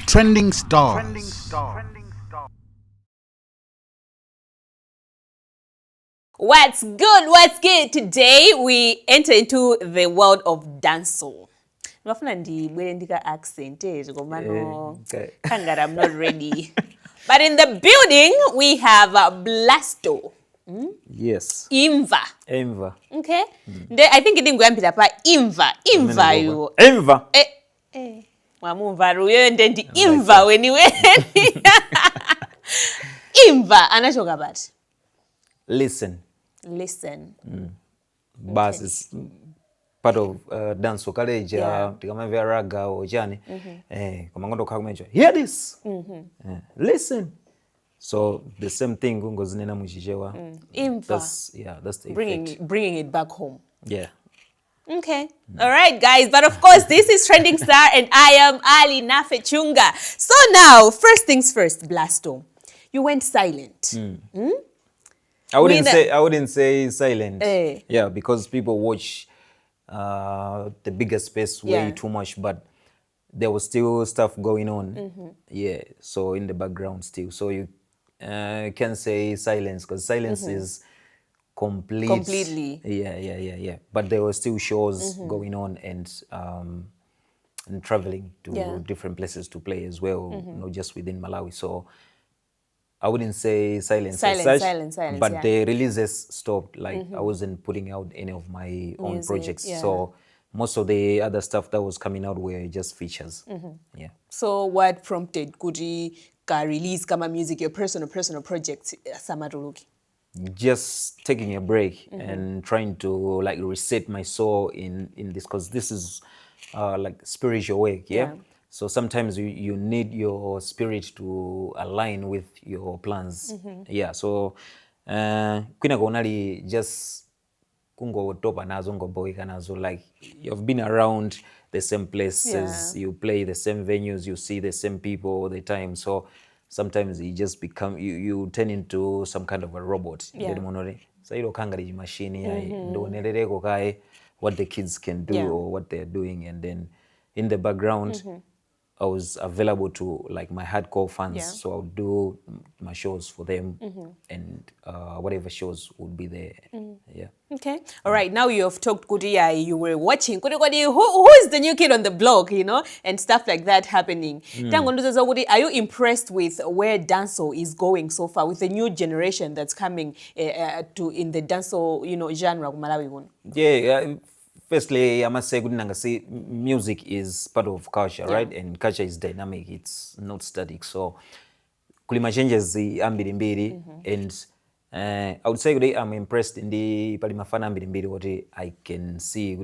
Trending stars. What's good? What's good? Today we enter into the world of dancehall. Ndimafuna ndibwere ndika accent komano Okay. kangara I'm not ready. But in the building we have Blasto. Yes. Imva. Enva. Okay? I think ndingoyambira pa Imva yo. Enva. Mwamumva ruyo ndendi Imva weniweni. Imva anachoka bati. Listen. Bass is part of dance so college tikamavya raga or jani kama ngondo kakumenja hear this listen, so the same thing ngozinena muchichewa Imva. That's the Bringing it back home. yeah. Okay. All right, guys. But of course, this is Trending Star and I am Ali Nafechunga. So now, first things first, Blasto. You went silent. I wouldn't say silent. Yeah, because people watch the bigger space way too much, but there was still stuff going on. Yeah, so in the background still. So you can say silence because silence is completely. Yeah. But there were still shows going on and traveling to different places to play as well, not just within Malawi. So I wouldn't say silence, but the releases stopped. Like I wasn't putting out any of my own projects. So most of the other stuff that was coming out were just features. Yeah. So what prompted Kuti ka release kama music, your personal project Samaruluki? Just taking a break and trying to like reset my soul in this, because this is like spiritual work. Yeah. So sometimes you need your spirit to align with your plans. Yeah, so kwina gonali just kungo topa nazo ngoboyika nazo, like you've been around the same places, you play the same venues, you see the same people all the time. So sometimes you just become you turn into some kind of a robot. So you don't machine what the kids can do or what they're doing, and then in the background I was available to like my hardcore fans, so I would do my shows for them, and whatever shows would be there. Yeah. Okay. All right. Now you have talked, Kudia, you were watching. Who is the new kid on the block, and stuff like that happening. Are you impressed with where dancehall is going so far, with the new generation that's coming in the dancehall, genre Malawi? Yeah. Firstly, I must say, music is part of culture, right? And culture is dynamic; it's not static. So, kulima changes the ambirimbiri, and I would say I'm impressed in the palimafana ambirimbiri. What I can see,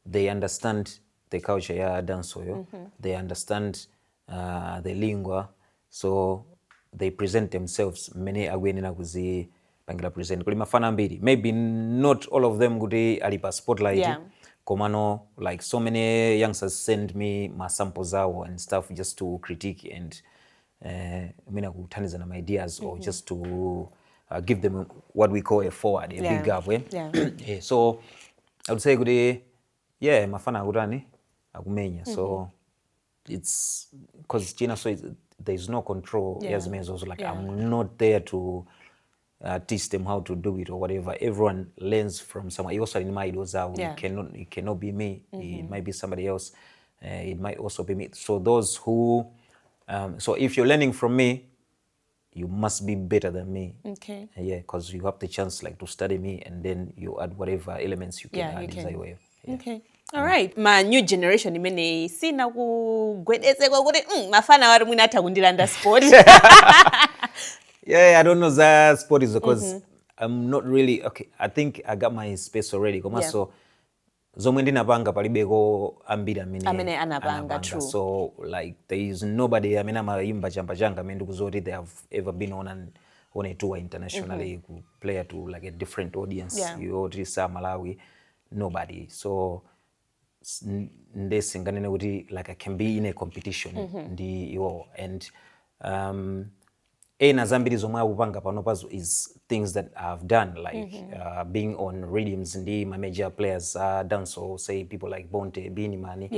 they understand the culture, dancehall. They understand the lingua, so they present themselves. Many agwenina kuzi pangila present kulimafana ambiri. Maybe not all of them kuti alipa spotlight. Komano, like so many youngsters send me my samples out and stuff just to critique and kutaniza na ideas, or just to give them what we call a forward, a big gap. So I would say mafana agutani agumenya. So it's because China, so there's no control. As me also, like I'm not there to teach them how to do it or whatever. Everyone learns from someone. It also in my it cannot be me. It might be somebody else. It might also be me. So those who, so if you're learning from me, you must be better than me. Okay. Yeah, because you have the chance like to study me, and then you add whatever elements you can add inside your way. Okay. All right. My new generation imene sina kugwedezekwa kuti mafana wari mwina atakundilanda sport. Yeah, I don't know that sport is because I'm not really okay. I think I got my space already. So zomwe ndinapanga palibeko ambiri amene anapanga. True. So like there is nobody amene amayimba chamba changa amene ndikuzoti they have ever been on a tour internationally, play to like a different audience. You already saw Malawi, nobody. So ndesinganene kuti like I can be in a competition and ena zambiri zomwe akupanga panopazo is things that I've done, like being on rhythms ndi my major players dancehall, say people like Bonte, Beanie Mani,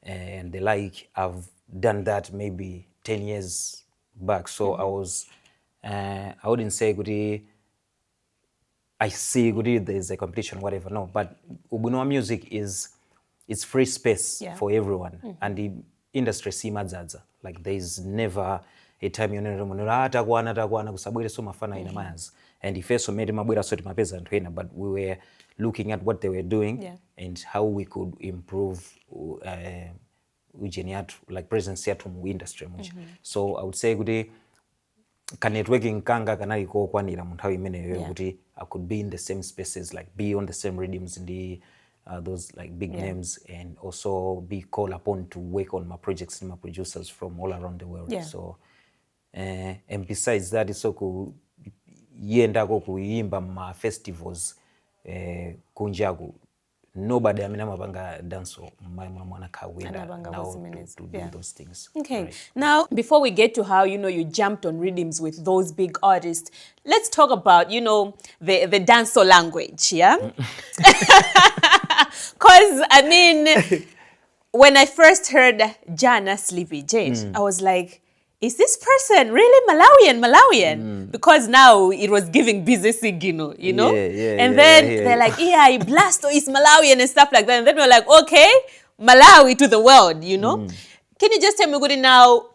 and the like. I've done that maybe 10 years back, so I wouldn't say kuti I see kuti there's a competition, whatever, no, but ubwino wa music is it's free space for everyone, and the industry simadzaza, like there's never a time yonera munhu atakwana kusabwere so mafana ina mayazi, and ifeso made mabwera so timapeza anthu ena, but we were looking at what they were doing and how we could improve ujeni yathu, like presence yathu mu industry much. So I would say kuti ka networking kanga kanali kokwanira mu nthawi imeneyo kuti I could be in the same spaces, like be on the same rhythms and those like big names, and also be called upon to work on my projects and my producers from all around the world. So and besides that, it's so yendako kuimba ma festivals kunjaku. Nobody amina mapanga dance mwana kawinda now to do those things. Okay, right. Now before we get to how you jumped on rhythms with those big artists, let's talk about the dancehall language, because I mean when I first heard Jana Sleepy Jade, I was like, is this person really Malawian? Because now it was giving busy signal, and then they're like, Blasto is Malawian and stuff like that. And then we're like, okay, Malawi to the world, Can you just tell me, Gudi, now,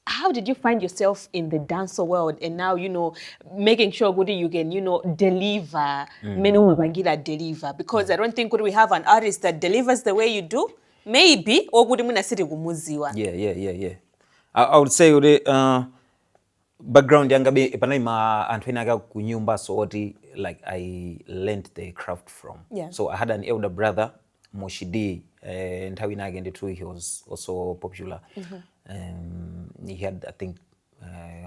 how did you find yourself in the dancer world, and now, making sure, Gudi, you can, deliver, deliver, because I don't think we have an artist that delivers the way you do. Maybe or would muna siri kumuziwa. Yeah. I would say background yanga be panai ma anthu ena kunyumba, so like I learned the craft from. So I had an elder brother, Moshidi, and how he was also popular. He had, I think,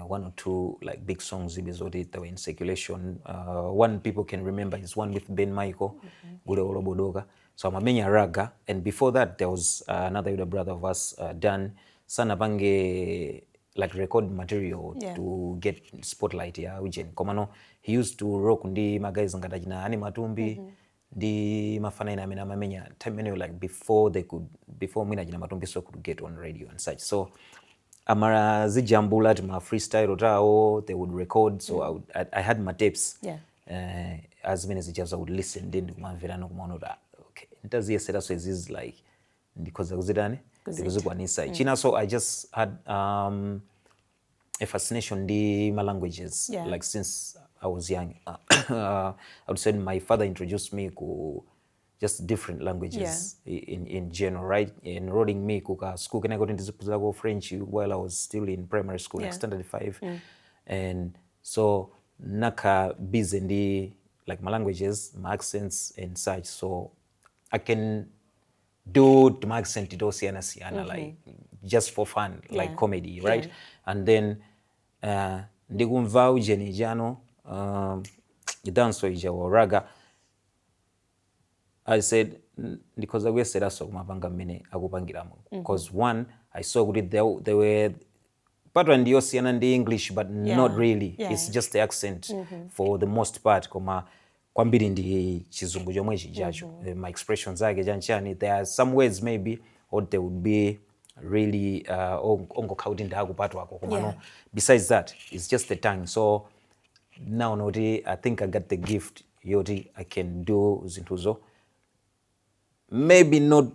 one or two like big songs that were in circulation. One people can remember is one with Ben Michael, Gule Orobodoga. So I'm a menya raga, and before that there was another older brother of us, Dan Sanabange, like record material to get spotlight. Komano he used to rock ndi magays ngadajina ani matumbi di mafana ina mina mamenya time like before mina jina matumbi so could get on radio and such. So amara zijambula to my freestyle otao, they would record, so I had my tapes. As many as I would listen then Mumvera no kumonora. Ntaziye sera so is like because kuzidane ndikuzikwanisa China. So I just had a fascination the my languages, like since I was young. I would say my father introduced me to just different languages in general, right? Enrolling me to school can I got into French while I was still in primary school, like standard 5, and so naka busy in the like my languages, my accents and such. So I can do to my accent siana like just for fun, like comedy, right? And then ndikumva ujeni jano dance ija wa raga. I said because I was so kumapanga mine akupangiramo, because one I saw good they were part and siana and the English, but not really. It's just the accent for the most part. Kwambiri ndi chizungu chomwe chijacho, my expressions zake janchani, there are some words maybe or they would be really ongo kauti ndakupatwa ko komano. Besides that, it's just the tongue. So now noti I think I got the gift yoti I can do zintuzo, maybe not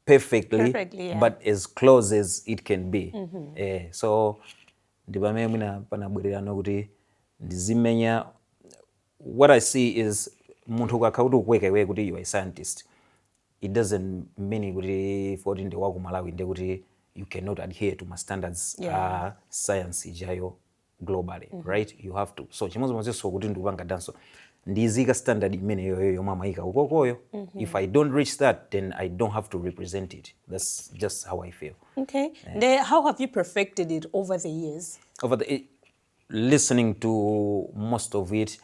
perfectly but as close as it can be. So ndibame mwina panabwerera nokuti ndizimenya. What I see is muntu kakautu kuweka iwe kuti you are a scientist, it doesn't mean kuti for in the waku Malawi nde kuti you cannot adhere to my standards science ijayo globally, right? You have to. So chimodzimodzi so kuti ndikupanga dance ndizika standard imene yoyo mamaika ukokoyo. If I don't reach that, then I don't have to represent it. That's just how I feel. Okay. How have you perfected it over the years? Listening to most of it,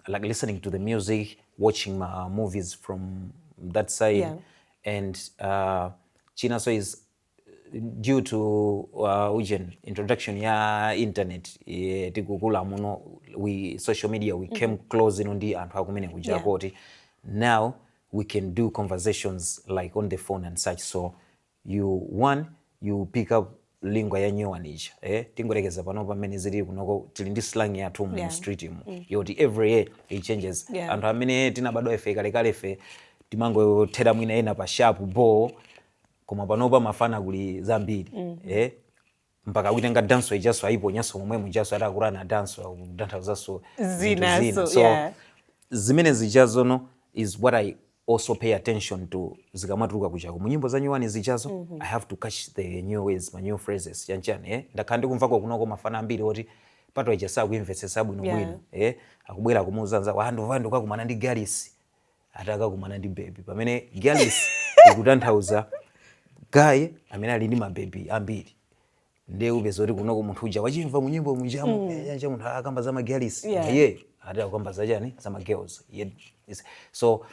like listening to the music, watching my movies from that side, and China so is due to introduction ya internet tikukula muno, we social media we came close ino ndi anthu akumene kujako kuti now we can do conversations like on the phone and such. So you pick up lingua ya nyowanicha tingolekeza pano pamene zili kunoko tili ndi slang yathu mu street mu yoti every year it changes. Anthu amene tinabadwa ife kalekalefe timangothera mwina ena pa sharp bo koma panopa mafana kuli zambiri mpaka kuitenga danso ijaso aiponyaso momwe mujaso atakurana danso akudanthauzanso zina. So zimene zijazono is what I also pay attention to zikamatuluka kuchako munyimbo za nyuwani zijazo. I have to catch the new ways, my new phrases chanchani ndakhala ndikumvako kunoko mafana ambiri oti pato ijasa kuimvetsesa bwino akubwera kumuuzanza vandu kakumana ndi galisi atakakumana ndi baby pamene galisi ikutanthauza guy amene ali ndi mabebi ambiri. Ndiye upeza kuti kunoko munthu uja wachimva munyimbo mujamu yacha munthu akamba za magalisi atakamba za chani za magirls. So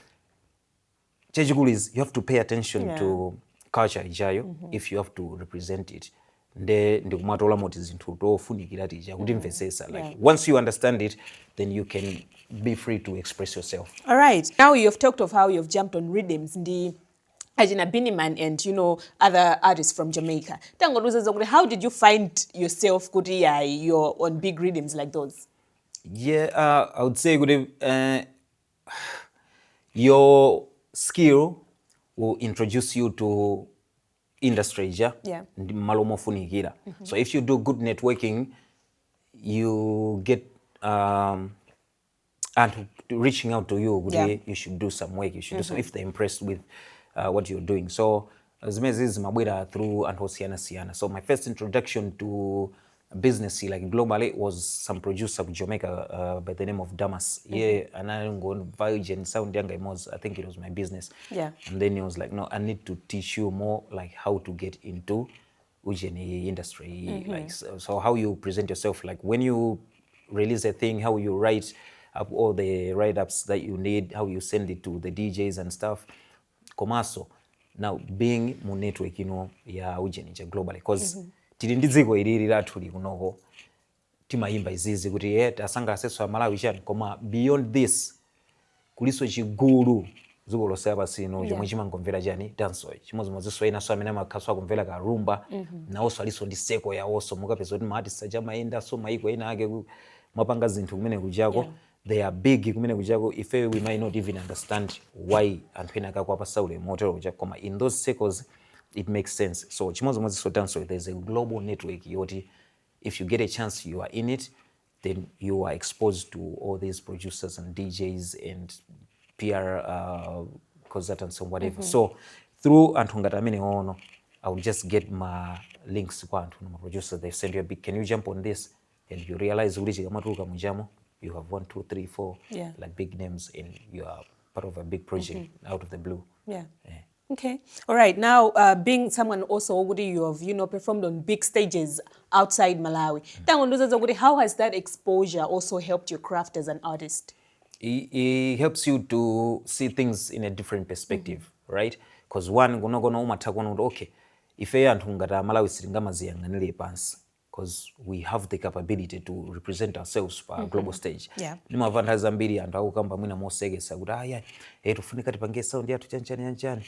chachikulu is you have to pay attention to culture ijayo if you have to represent it. Ndikumatola moti zinthu tofunikira tija kuti mvesesa like once you understand it then you can be free to express yourself. All right, now you've talked of how you've jumped on rhythms ndi Ajina Biniman and other artists from Jamaica. How did you find yourself kuti you're on big rhythms like those? I would say your skill will introduce you to industry malo mofunikira. So if you do good networking, you get and reaching out to you, you should do some work, you should do some if they're impressed with what you're doing. So zimezi mabwera through and siana. So my first introduction to business like globally was some producer from Jamaica by the name of Damas. And I go Virgin Sound Younger I think it was my business. And then he was like, no, I need to teach you more like how to get into Ujeni industry. Like so how you present yourself, like when you release a thing, how you write up all the write-ups that you need, how you send it to the DJs and stuff. Komaso now being mu network ya Ujeni globally because tili ndi dziko ilili lathu kunoko timayimba izizi kuti tasanga aseso Malawi chani koma beyond this kuliso chigulu dziko lonse apasino chomwe chimangomvera chani danso chimodzimodzinso inaso amene amakhaso akumvera ka rumba nawonso aliso ndi seko yawonso mukapeza kuti maartist achamayenda so maiko ena ake mwapanga zinthu kumene kujako they are big kumene kujako if we might not even understand why anthu ena akakwapa saule motero kujako koma in those circles it makes sense. So chimodzimodzinso danso there's a global network yoti if you get a chance you are in it then you are exposed to all these producers and DJs and PR consultants and whatever. So through anthu ngati amene ono I will just get my links kwa anthu ma producers, they send you a big, can you jump on this, and you realize kuti chikamatuluka mujamo you have 1 2 3 4 like big names and you are part of a big project out of the blue. Okay. All right. Now, being someone also, you have, performed on big stages outside Malawi. How has that exposure also helped your craft as an artist? It helps you to see things in a different perspective, right? Because one, okay, if anthu ngata Malawi siringamaziyang'anire pansi, because we have the capability to represent ourselves on a global stage. Nimavantha zambiri anthu akukamba mwina mosegesa kuti tufunika tipange sound yathu chanchani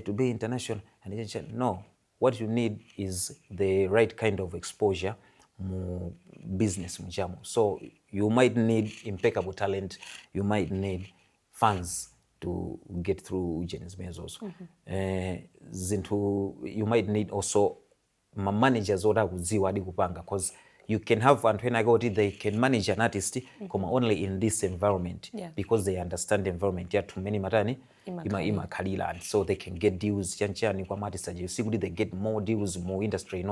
to be international and no, what you need is the right kind of exposure mu business mujamo. So you might need impeccable talent, you might need fans to get through Ujenis Mezos. You might need also managers oda kuziwa adi kupanga, because you can have and when I go to they can manage an artist only in this environment because they understand the environment. Too many matani ima kalila, and so they can get deals chanchani kwa artists. You see they get more deals, more industry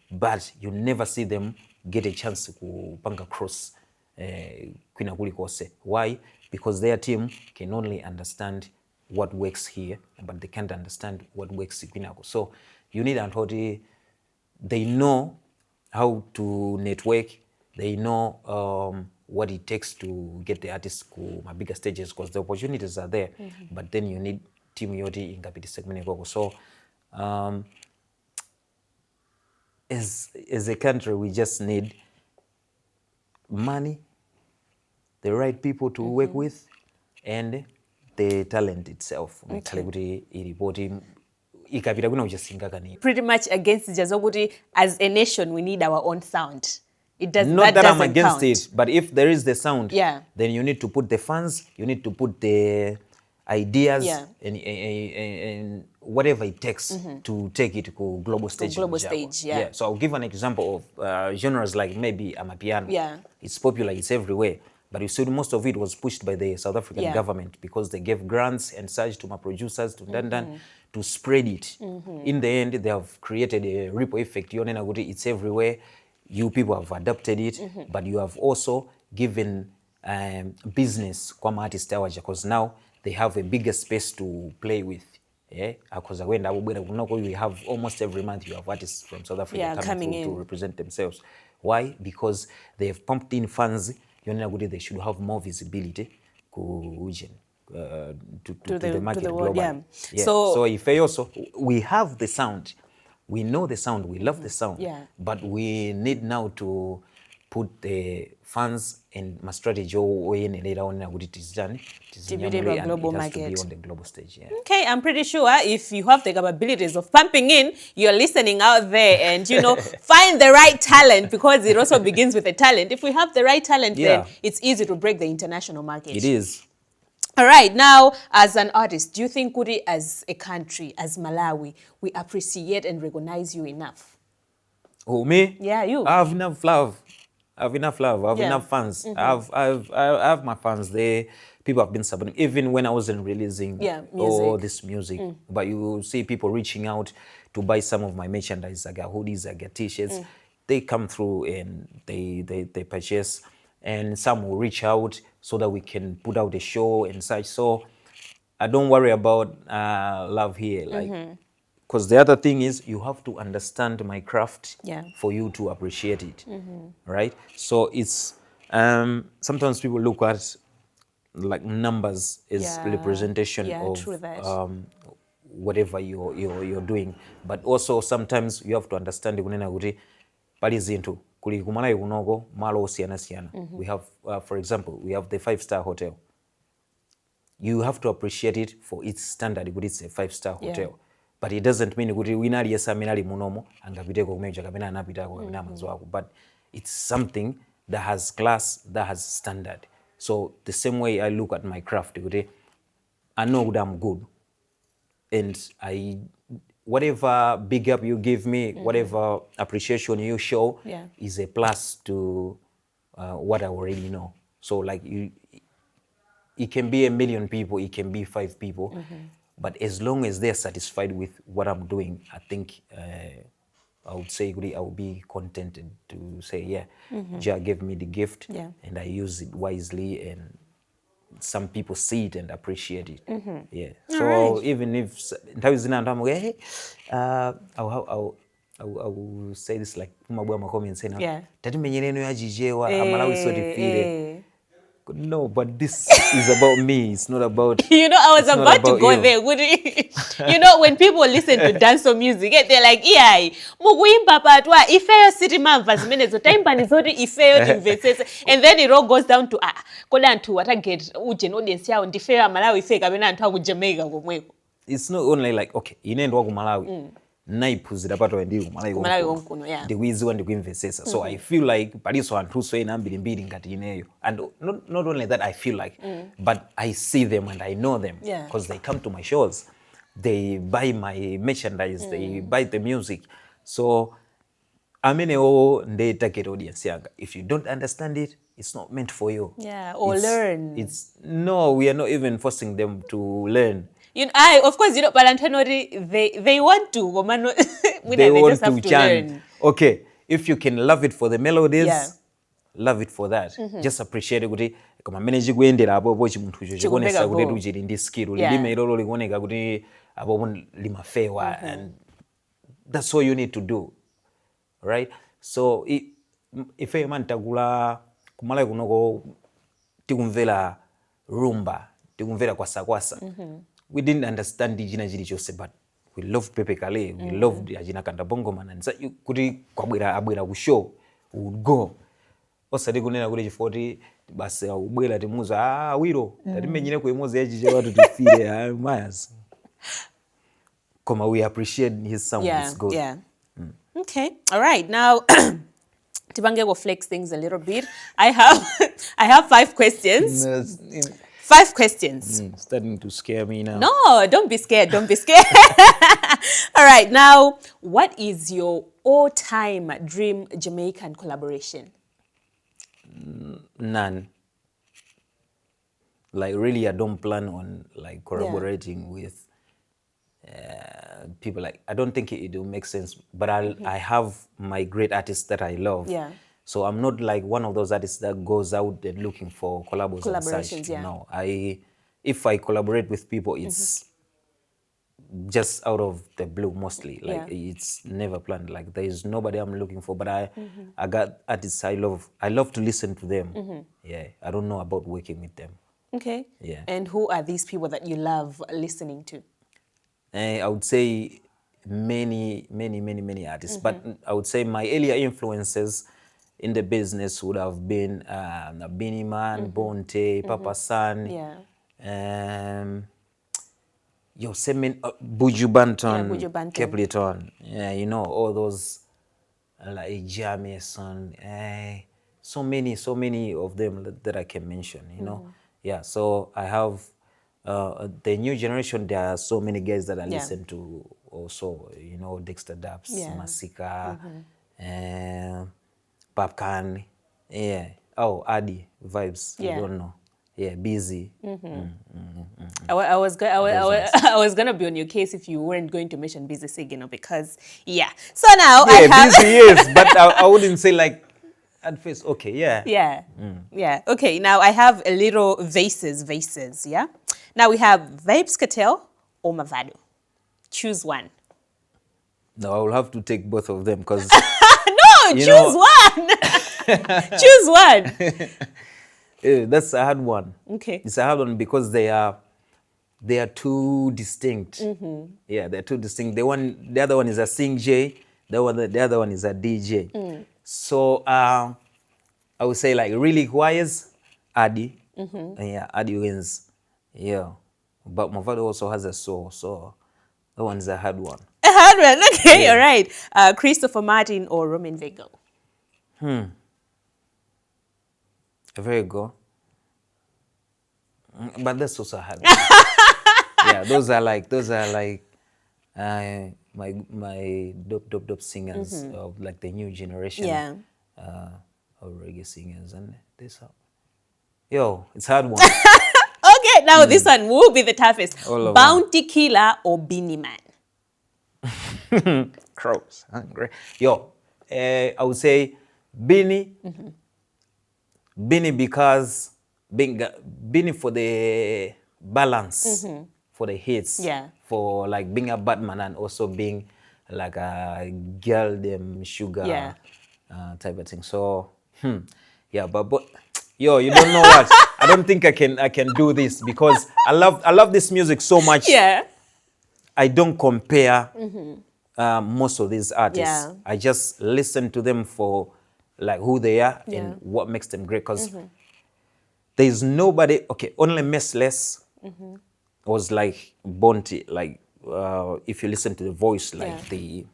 but you never see them get a chance to panga cross kwina kuli kose. Why? Because their team can only understand what works here, but they can't understand what works kwinako. So you need antoti they know how to network, they know what it takes to get the artists to my bigger stages, because the opportunities are there, but then you need team yoti ingapiti segment. So as a country, we just need money, the right people to work with, and the talent itself. Pretty much against Jazoguti, as a nation, we need our own sound. Not that I'm against it, but if there is the sound, then you need to put the funds, you need to put the ideas, and whatever it takes to take it to global stage. So I'll give an example of genres like maybe Amapiano. It's popular, it's everywhere. But you see, most of it was pushed by the South African government because they gave grants and such to my producers to spread it. In the end, they have created a ripple effect. It's everywhere. You people have adopted it, but you have also given business kwa artist because now they have a bigger space to play with. Because we have almost every month you have artists from South Africa coming in to represent themselves. Why? Because they have pumped in funds. They should have more visibility to the market globally. So if also we have the sound, we know the sound, we love the sound, but we need now to put the funds and my strategy later on it is done. To be a global market. To be on the global stage. Okay, I'm pretty sure if you have the capabilities of pumping in, you're listening out there and, find the right talent, because it also begins with the talent. If we have the right talent, then it's easy to break the international market. It is. All right, now, as an artist, do you think, Kudi, as a country, as Malawi, we appreciate and recognize you enough? Oh, me? Yeah, you. I have enough love. I have enough fans. I have my fans there. People have been supporting, even when I wasn't releasing all this music. But you will see people reaching out to buy some of my merchandise. I got hoodies, I got t-shirts. They come through and they purchase. And some will reach out so that we can put out a show and such. So I don't worry about love here. Because the other thing is you have to understand my craft for you to appreciate it, right? So it's sometimes people look at like numbers as representation of whatever you're doing, but also sometimes you have to understand pali zinthu kuli kumalawi kunoko malo osiyana. We have, for example, we have the 5-star hotel. You have to appreciate it for its standard, but it's a 5-star hotel. But it doesn't mean kuti wina aliyesa amene ali munomo angapiteko kumeja kapena anapitako kapena amazo ako. But it's something that has class, that has standard. So the same way I look at my craft, I know that I'm good, and whatever big up you give me, whatever appreciation you show, is a plus to what I already know. So like it can be 1 million people, it can be 5 people. But as long as they're satisfied with what I'm doing, I think I would say I will be contented to say, Jah gave me the gift and I use it wisely, and some people see it and appreciate it. So even if I will say this like Mabwa comment saying, no, but this is about me. It's not about. I was about to go there. When people listen to dancehall music, they're like, and then it all goes down to what I get. It's not only like, okay, Malawi. Naipuzira pato ndi Malawi konkuno ndikuiziwa ndikuimvesesa. So I feel like paliso anthu so ena mbiri ngati ineyo, and not only that I feel like, but I see them and I know them because they come to my shows, they buy my merchandise, they buy the music. So amene nde target audience yanga. If you don't understand it, it's not meant for you. Learn. No, we are not even forcing them to learn. Of course, but they want to. They want just have to chant. Learn. Okay, if you can love it for the melodies, love it for that. Just appreciate it. Kama manage kuendera abo bochi munthu cho chikonesa kuti tujiri ndi skill lime ilolo likuoneka kuti abo limafewa, and that's all you need to do, right? So if a man tagula kumala kunoko tikumvela rumba, tikumvela kwasa, we didn't understand the jina jili chose, but we love Pepe Kale, we loved Ajina Kanda Bongo Man, and kuti abwera ku show, we would go. Osati kunena kuti chifoti basi ubwera timuza wiro tatimenyere kuimoza yachiche watu tifire mayas. Koma we appreciate his sound. It's good. Yeah. Okay. All right. Now Tibange will flex things a little bit. I have 5 questions. 5 questions. Starting to scare me now. No, don't be scared. Don't be scared. All right. Now, what is your all-time dream Jamaican collaboration? None. Like really, I don't plan on like collaborating with people. Like I don't think it will make sense. But I have my great artists that I love. Yeah. So I'm not like one of those artists that goes out and looking for collaborations. Yeah. No, if I collaborate with people, it's just out of the blue mostly. Like it's never planned. Like there is nobody I'm looking for. But I got artists I love. I love to listen to them. Yeah, I don't know about working with them. Okay. Yeah. And who are these people that you love listening to? I would say many artists. But I would say my earlier influences in the business would have been Beanie Man, Bonte, Papa San. Yeah. Semen Buju Banton, Buju Banton. Capleton. Yeah, you know, all those like Jamison. So many of them that I can mention, you know. Yeah, so I have the new generation. There are so many guys that I listen to also, you know, Dexter Daps, Masika, Papkan, Adi Vibes. You don't know. Yeah, Busy. I was gonna be on your case if you weren't going to mention Busy Sigino because So now I have Busy yes, but I wouldn't say like at first. Okay, yeah. Okay, now I have a little vases. Yeah. Now we have Vibes Cartel or Mavado. Choose one. No, I will have to take both of them because no, choose one. Choose one. That's a hard one. Okay. It's a hard one because they are too distinct. Yeah, they're too distinct. The other one is a sing J. The other one is a DJ. So I would say like really wise Adi. Yeah, Adi wins. Yeah, but Mavado also has a soul. So that one is a hard one. A hard one. Okay, all right. Christopher Martin or Roman Vega. Very good. But that's also hard. Yeah, those are like my dope singers of like the new generation of reggae singers, and this it's hard one. Okay, now this one will be the toughest. Bounty one. Killer or Beanie Man? Crows, hungry. I would say Beanie. Beanie because Beanie for the balance, for the hits, for like being a Batman and also being like a girl them sugar type of thing. So but you don't know what? I don't think I can do this because I love this music so much. Yeah. I don't compare most of these artists. Yeah. I just listen to them for like who they are and what makes them great. Because there's nobody. Okay, only Messless was like Bonte. Like if you listen to the voice, like the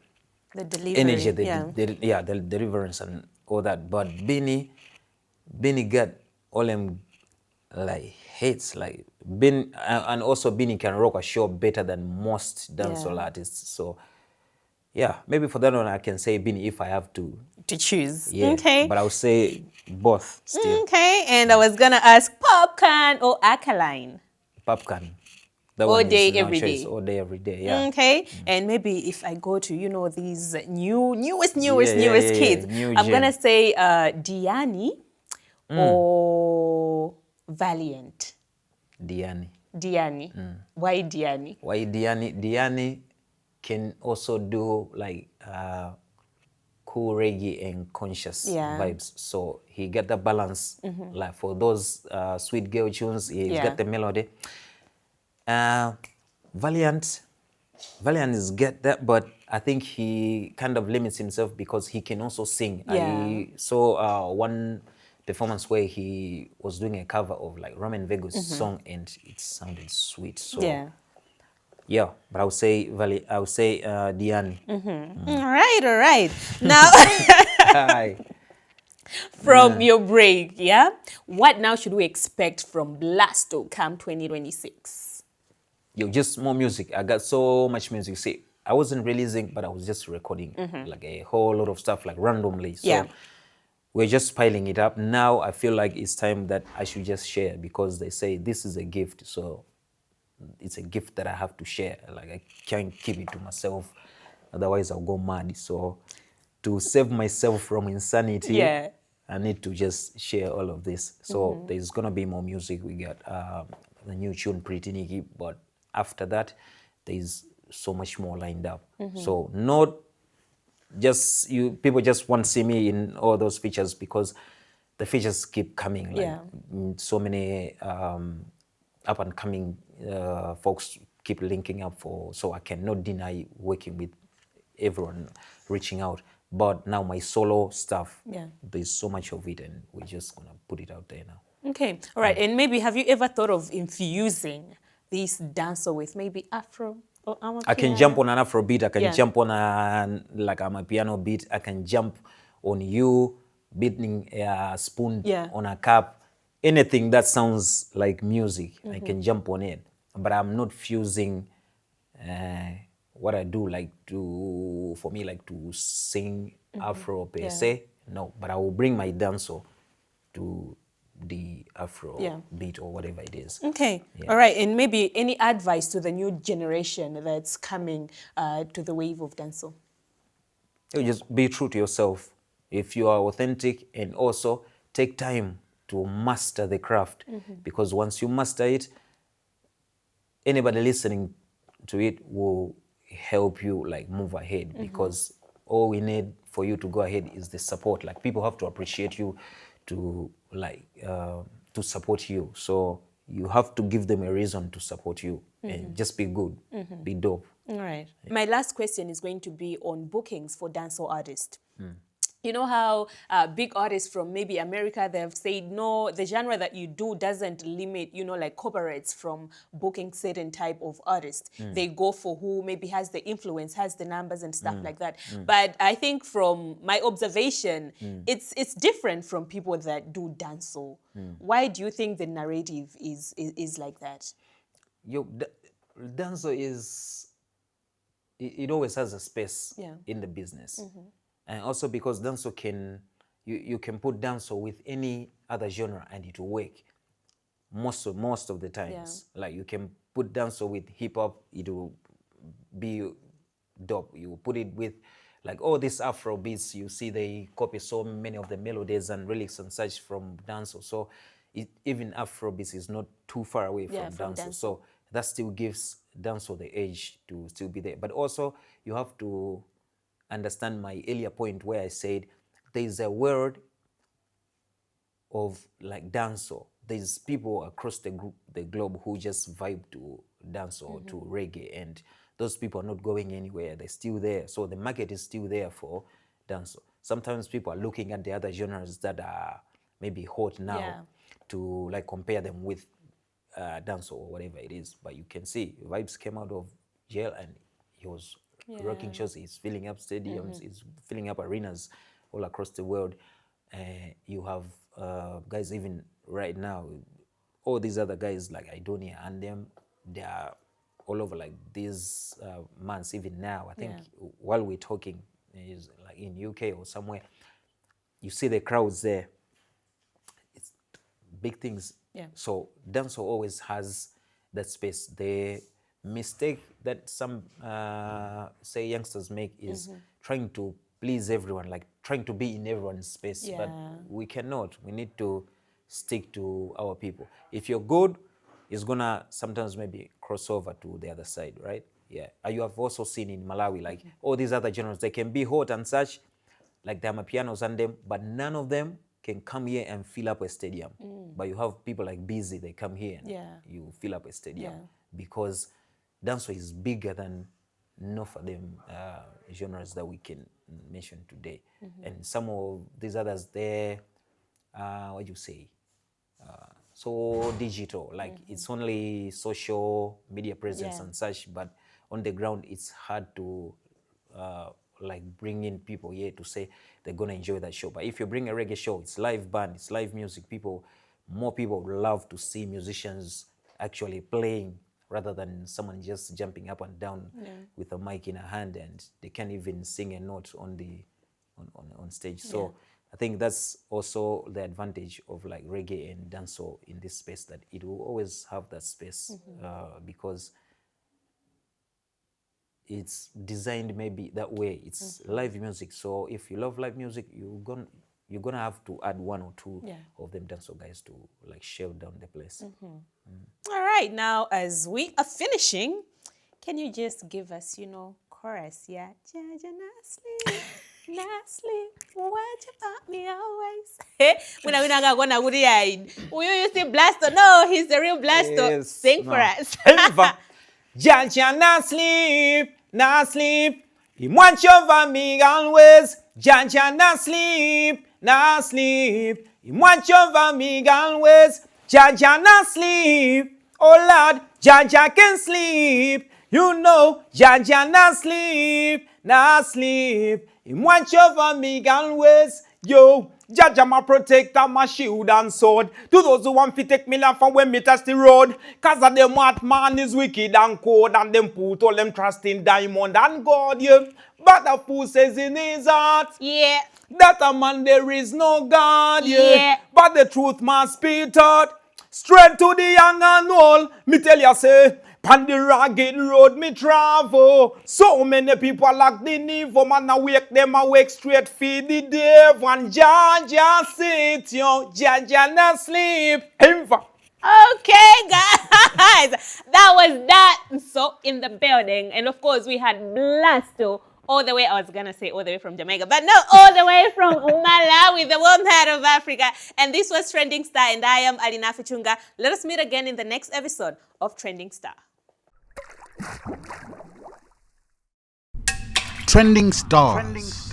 delivery, energy, the deliverance and all that. But Beanie got all them like hits. Like and also Beanie can rock a show better than most dancehall artists. So. Yeah, maybe for that one I can say Beanie if I have to choose. Yeah, okay. But I'll say both still. Okay, and I was gonna ask Popcorn or Alkaline? Popcorn. All day, every day. All day, every day. Yeah. Okay, and maybe if I go to these newest kids, I'm gonna say Diani or Valiant. Diani. Why Diani? Why Diani? Diani can also do like cool reggae and conscious vibes. So he get the balance. Like for those sweet girl tunes, he's got the melody. Valiant, Valiant is get that, but I think he kind of limits himself because he can also sing. Yeah. I saw one performance where he was doing a cover of like Roman Vegas song, and it sounded sweet. So Yeah. yeah, but I would say I would say Diani. All right. Now, Hi. from your break, yeah? What now should we expect from Blasto come 2026? Yo, just more music. I got so much music. See, I wasn't releasing, but I was just recording like a whole lot of stuff, like randomly. So Yeah. we're just piling it up. Now I feel like it's time that I should just share, because they say this is a gift. So it's a gift that I have to share. Like I can't keep it to myself, otherwise I'll go mad. So to save myself from insanity, Yeah. I need to just share all of this. So there's gonna be more music. We got the new tune Pretty Nikki, but after that there's so much more lined up. So not just you people just want to see me in all those features, because the features keep coming. Like Yeah. so many up and coming folks keep linking up for, so I cannot deny working with everyone, reaching out. But now my solo stuff, Yeah. there's so much of it, and we're just gonna put it out there now. Okay. All right. And maybe have you ever thought of infusing this dancer with maybe Afro or I can Amapiano? jump on an Afro beat. I can Yeah. jump on a piano beat. I can jump on you beating a spoon Yeah. on a cup. Anything that sounds like music, I can jump on it. But I'm not fusing what I do, like for me, like to sing Afro per Yeah. se. No, but I will bring my dancer to the Afro Yeah. beat or whatever it is. Okay. Yeah. All right. And maybe any advice to the new generation that's coming to the wave of dancehall? You just be true to yourself. If you are authentic, and also take time to master the craft, because once you master it, anybody listening to it will help you like move ahead, because all we need for you to go ahead is the support. Like people have to appreciate you to like to support you. So you have to give them a reason to support you, and just be good, be dope. All right. My last question is going to be on bookings for dancehall artists. You know how big artists from maybe America, they've said, no, the genre that you do doesn't limit, like corporates from booking certain type of artists. They go for who maybe has the influence, has the numbers and stuff like that. But I think from my observation, it's different from people that do dancehall. Why do you think the narrative is like that? Yo, dancer is it always has a space Yeah. in the business, and also because dancer can you can put dancer with any other genre and it will work most of the times. Like you can put dancer with hip hop, it will be dope. You put it with like all these Afro beats, you see they copy so many of the melodies and lyrics and such from dancehall. So even Afro beats is not too far away from from dancehall. dancehall. So that still gives dancehall the edge to still be there. But also you have to understand my earlier point where I said there is a world of like dancehall. There's people across the globe who just vibe to dancehall, to reggae, and those people are not going anywhere. They're still there. So the market is still there for dancehall. Sometimes people are looking at the other genres that are maybe hot now to like compare them with dancehall or whatever it is. But you can see Vibes came out of jail and he was rocking shows. He's filling up stadiums. He's filling up arenas all across the world. You have guys even right now, all these other guys like Idonia and them, they are all over like these months. Even now, I think while we're talking, is like in UK or somewhere, you see the crowds there. It's big things. Yeah. So dancehall always has that space. The mistake that some say youngsters make is trying to please everyone, like trying to be in everyone's space. But we cannot. We need to stick to our people. If you're good, it's gonna sometimes maybe cross over to the other side, right? Yeah. You have also seen in Malawi, like all these other genres, they can be hot and such, like there are pianos and them, but none of them can come here and fill up a stadium. But you have people like Busy, they come here and you fill up a stadium because dancehall is bigger than no for them genres that we can mention today. And some of these others there, what do you say? So digital, like it's only social media presence and such, but on the ground it's hard to like bring in people here to say they're gonna enjoy that show. But if you bring a reggae show, it's live band, it's live music, more people would love to see musicians actually playing rather than someone just jumping up and down with a mic in a hand and they can't even sing a note on the on stage. So I think that's also the advantage of like reggae and dancehall in this space, that it will always have that space because it's designed maybe that way. It's live music. So if you love live music, you're gonna have to add one or two of them dancehall guys to like shave down the place. All right, now as we are finishing, can you just give us, chorus, yeah? Jaja, not sleep, not sleep, what about me always? When I go na guri aid. You see Blasto? No, he's the real Blasto. Yes, Sing no. for us. Jaja, not sleep, not sleep. He watch over me always. Jaja, not sleep, not sleep. He watch over me always. Jaja, not sleep. Oh Lord, Jaja can sleep. Jaja, not sleep, not sleep. He watch over me always. Yo, Jaja, my protector, my shield and sword. To those who want to take me life and when me touch the road. Cause of them what man is wicked and cold, and them put all them trust in diamond and gold, yeah. But a fool says in his heart, Yeah. that a man there is no God, yeah. But the truth must be taught. Straight to the young and old, me tell you say, pan the rugged road me travel. So many people like the Nevo, man awake them awake straight feed the devil. And Jaja sit, yo, Jaja not sleep. Okay, guys, that was that. So in the building, and of course we had Blasto all the way. I was gonna say all the way from Jamaica, but no, all the way from Malawi, the warm heart of Africa. And this was Trending Star, and I am Alina Fichunga. Let us meet again in the next episode of Trending Star. Trending stars.